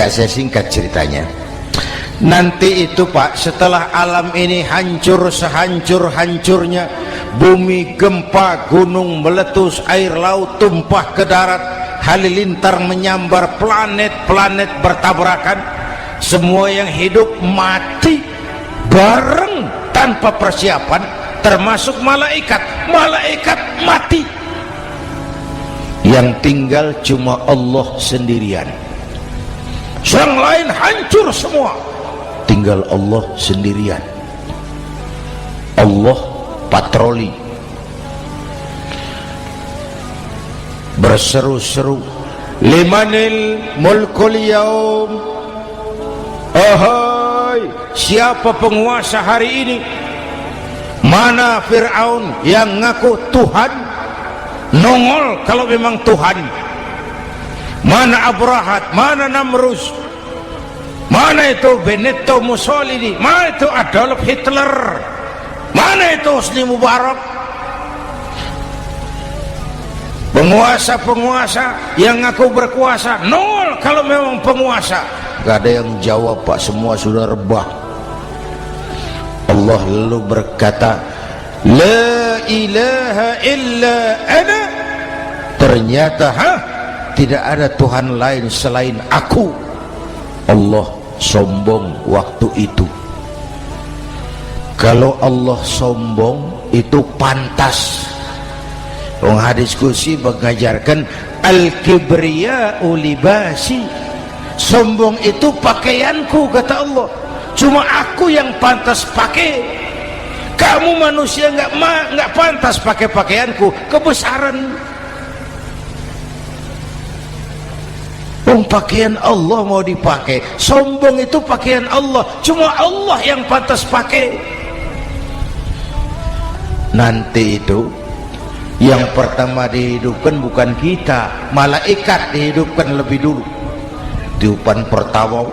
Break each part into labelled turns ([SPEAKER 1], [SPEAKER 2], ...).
[SPEAKER 1] Enggak, saya singkat ceritanya. Nanti itu Pak, setelah alam ini hancur sehancur-hancurnya, bumi gempa, gunung meletus, air laut tumpah ke darat, halilintar menyambar, planet-planet bertabrakan, semua yang hidup mati bareng tanpa persiapan, termasuk malaikat mati. Yang tinggal cuma Allah sendirian. Yang lain hancur semua, tinggal Allah sendirian. Allah patroli, berseru-seru, limanil mulkul yaum, ahai, siapa penguasa hari ini? Mana Fir'aun yang ngaku Tuhan? Nongol kalau memang Tuhan. Mana Abrahat, mana Namrus, mana itu Benito Mussolini, mana itu Adolf Hitler, mana itu Hosni Mubarak? Penguasa-penguasa yang ngaku berkuasa, nol kalau memang penguasa. Gak ada yang jawab Pak, semua sudah rebah. Allah lalu berkata, la ilaha illa ana. Ternyata tidak ada Tuhan lain selain aku. Allah sombong waktu itu. Kalau Allah sombong itu pantas. Hadis qudsi mengajarkan al-kibriya'u libasi, sombong itu pakaianku, kata Allah. Cuma aku yang pantas pakai. Kamu manusia nggak pantas pakai pakaianku, kebesaran. Pakaian Allah mau dipakai, sombong itu pakaian Allah, cuma Allah yang pantas pakai. Nanti itu yang pertama dihidupkan bukan kita, malaikat dihidupkan lebih dulu. Tiupan pertama,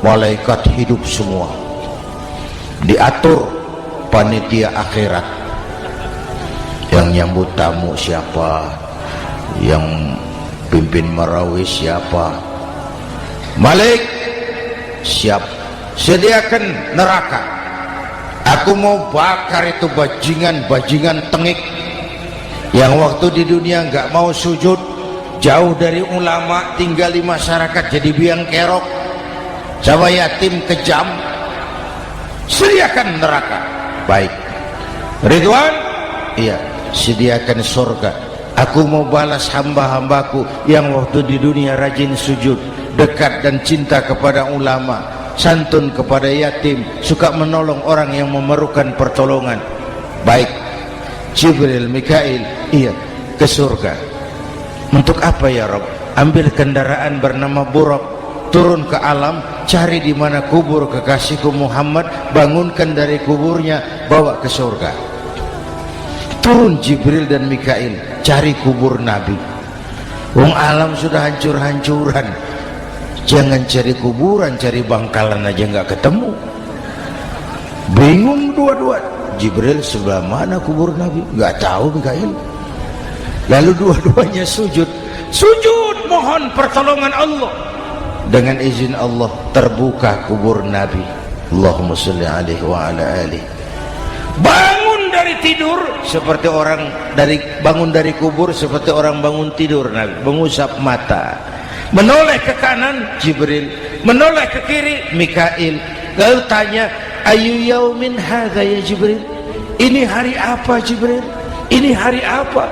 [SPEAKER 1] malaikat hidup semua, diatur panitia akhirat. Yang nyambut tamu siapa, yang pimpin marawis siapa, Malik siap, sediakan neraka. Aku mau bakar itu bajingan tengik yang waktu di dunia nggak mau sujud, jauh dari ulama, tinggal di masyarakat jadi biang kerok, sama yatim kejam. Sediakan neraka. Baik Ridwan, iya, sediakan surga. Aku mau balas hamba-hambaku yang waktu di dunia rajin sujud, dekat dan cinta kepada ulama, santun kepada yatim, suka menolong orang yang memerlukan pertolongan. Baik Jibril, Mikail, iya, ke surga. Untuk apa ya Rob? Ambil kendaraan bernama Buraq, turun ke alam, cari di mana kubur kekasihku Muhammad, bangunkan dari kuburnya, bawa ke surga. Turun Jibril dan Mikail, cari kubur Nabi. Wong alam sudah hancur-hancuran, jangan cari kuburan, cari bangkalan aja nggak ketemu. Bingung dua-dua. Jibril, sebelah mana kubur Nabi? Nggak tahu Mikail. Lalu dua-duanya sujud mohon pertolongan Allah. Dengan izin Allah terbuka kubur Nabi. Allahumma sholli alaihi wa ala alihi. Bangun dari tidur seperti orang bangun dari kubur seperti orang bangun tidur. Nabi mengusap mata, menoleh ke kanan Jibril, menoleh ke kiri Mikail. Lalu tanya, ayu yaumin hadza ya Jibril? Ini hari apa Jibril? Ini hari apa?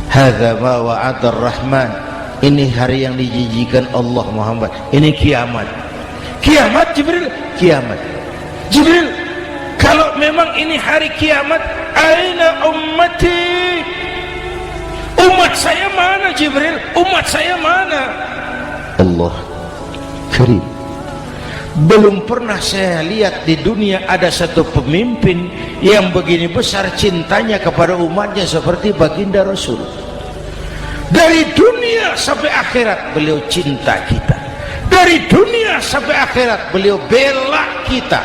[SPEAKER 1] Hadza ma wa'ada ar-Rahman. Ini hari yang dijanjikan Allah Muhammad. Ini kiamat. Kiamat Jibril? Kiamat. Jibril, kalau memang ini hari kiamat, aina ummati? Umat saya mana Jibril? Umat saya mana? Allah karim. Belum pernah saya lihat di dunia ada satu pemimpin yang begini besar cintanya kepada umatnya seperti baginda Rasul. Dari dunia sampai akhirat beliau cinta kita. Dari dunia sampai akhirat beliau bela kita.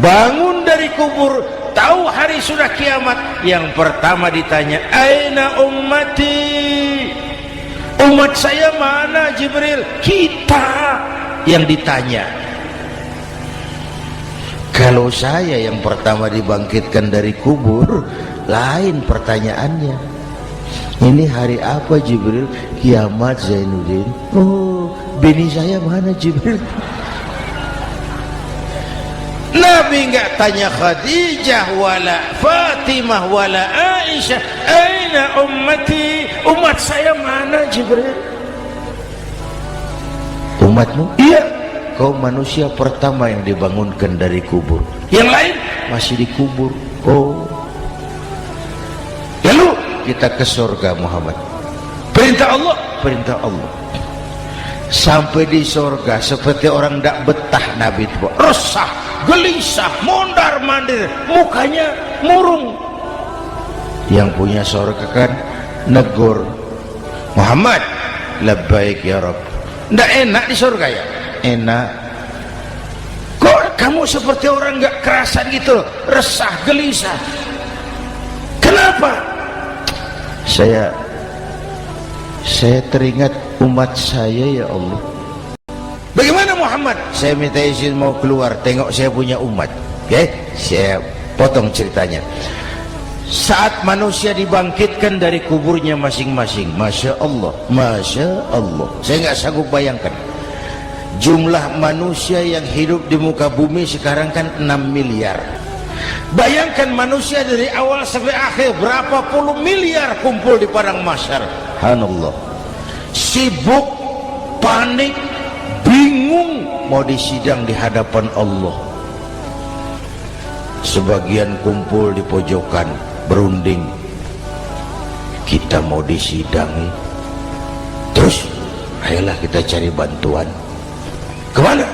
[SPEAKER 1] Bangun dari kubur, tahu hari sudah kiamat, yang pertama ditanya, aina ummati? Umat saya mana Jibril? Kita yang ditanya. Kalau saya yang pertama dibangkitkan dari kubur, lain pertanyaannya. Ini hari apa Jibril? Kiamat Zainuddin. Oh, bini saya mana Jibril? Nabi enggak tanya Khadijah wala Fatimah wala Aisyah, aina ummati? Umat saya mana Jibril? Umatmu? Iya. Kau manusia pertama yang dibangunkan dari kubur. Yang lain masih dikubur. Oh. Lalu kita ke surga Muhammad. Perintah Allah, perintah Allah. Sampai di surga seperti orang tidak betah Nabi itu, resah, gelisah, mondar mandir, mukanya murung. Yang punya surga kan negur, Muhammad, labbaik ya Rabb. Tidak enak di surga ya? Enak. Kok kamu seperti orang nggak kerasan gitu, resah, gelisah? Kenapa? Saya teringat umat saya ya Allah. Bagaimana Muhammad? Saya minta izin mau keluar, tengok saya punya umat. Oke, saya potong ceritanya. Saat manusia dibangkitkan dari kuburnya masing-masing, Masya Allah, Masya Allah, saya nggak sanggup bayangkan jumlah manusia yang hidup di muka bumi sekarang kan 6 miliar. Bayangkan manusia dari awal sampai akhir berapa puluh miliar kumpul di padang mahsyar. Subhanallah. Sibuk, panik, bingung mau disidang di hadapan Allah. Sebagian kumpul di pojokan berunding, kita mau disidangi. Terus ayolah kita cari bantuan. Kemana?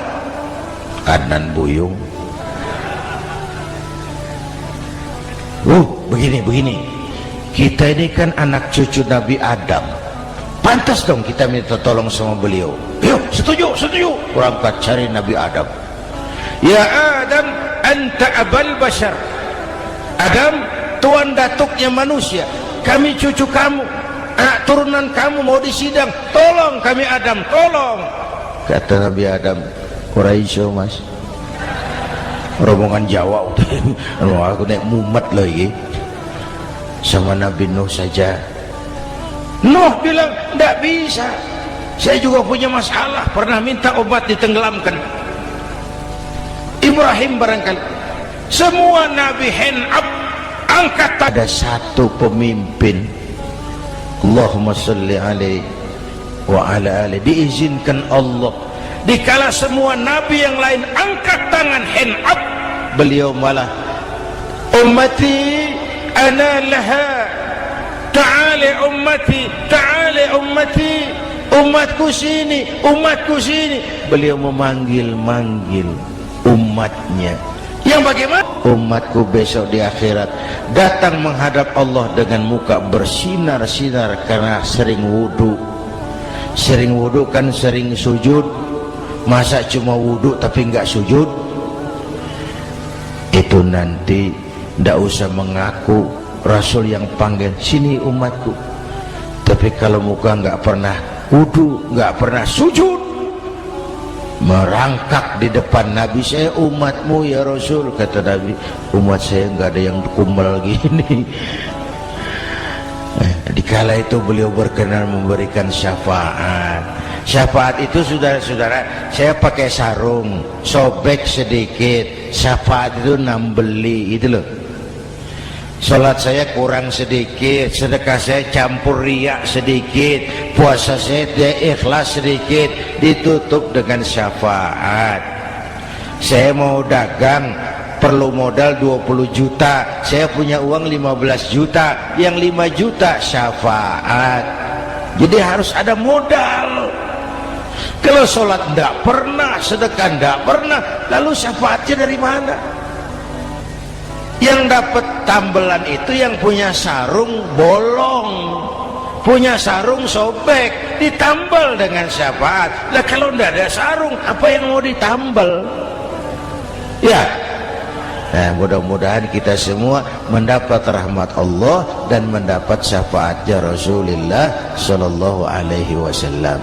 [SPEAKER 1] Kanan Buyung. Begini. Kita ini kan anak cucu Nabi Adam. Pantas dong kita minta tolong sama beliau. Yuk, setuju. Berangkat cari Nabi Adam. Ya Adam, anta abal bashar. Adam, tuan datuknya manusia. Kami cucu kamu, anak turunan kamu mau disidang. Tolong kami Adam, tolong. Kata Nabi Adam, Quraisy mas, rombongan Jawa udah aku naik mumet lagi sama Nabi Nuh saja. Nuh bilang tidak bisa, saya juga punya masalah, pernah minta obat ditenggelamkan. Ibrahim barangkali. Semua Nabi hand up, angkat. Ada satu pemimpin, Allahumma salli alaihi wa ala alihi, diizinkan Allah. Dikala semua nabi yang lain angkat tangan hand up, beliau malah ummati ana laha, ta'ali ummati, ta'ali ummati, umatku sini, umatku sini. Beliau memanggil-manggil umatnya. Yang bagaimana? Umatku besok di akhirat datang menghadap Allah dengan muka bersinar-sinar karena sering wudu. Sering wudu kan sering sujud. Masa cuma wudu tapi enggak sujud? Itu nanti ndak usah mengaku Rasul yang panggil, sini umatku. Tapi kalau muka enggak pernah wudu, enggak pernah sujud, merangkak di depan Nabi, saya umatmu ya Rasul. Kata Nabi, umat saya enggak ada yang kumpul gini. Dikala itu beliau berkenan memberikan syafaat. Syafaat itu saudara-saudara, saya pakai sarung, sobek sedikit. Syafaat itu nambeli, itu loh. Salat saya kurang sedikit, sedekah saya campur riak sedikit, puasa saya ikhlas sedikit, ditutup dengan syafaat. Saya mau dagang, perlu modal 20 juta, saya punya uang 15 juta, yang 5 juta syafaat. Jadi harus ada modal. Kalau sholat tidak pernah, sedekah tidak pernah, lalu syafaatnya dari mana? Yang dapat tambelan itu yang punya sarung bolong, punya sarung sobek, ditambal dengan syafaat. Lah kalau tidak ada sarung, apa yang mau ditambal? Ya, Nah, mudah-mudahan kita semua mendapat rahmat Allah dan mendapat syafaatnya Rasulullah sallallahu alaihi wasallam.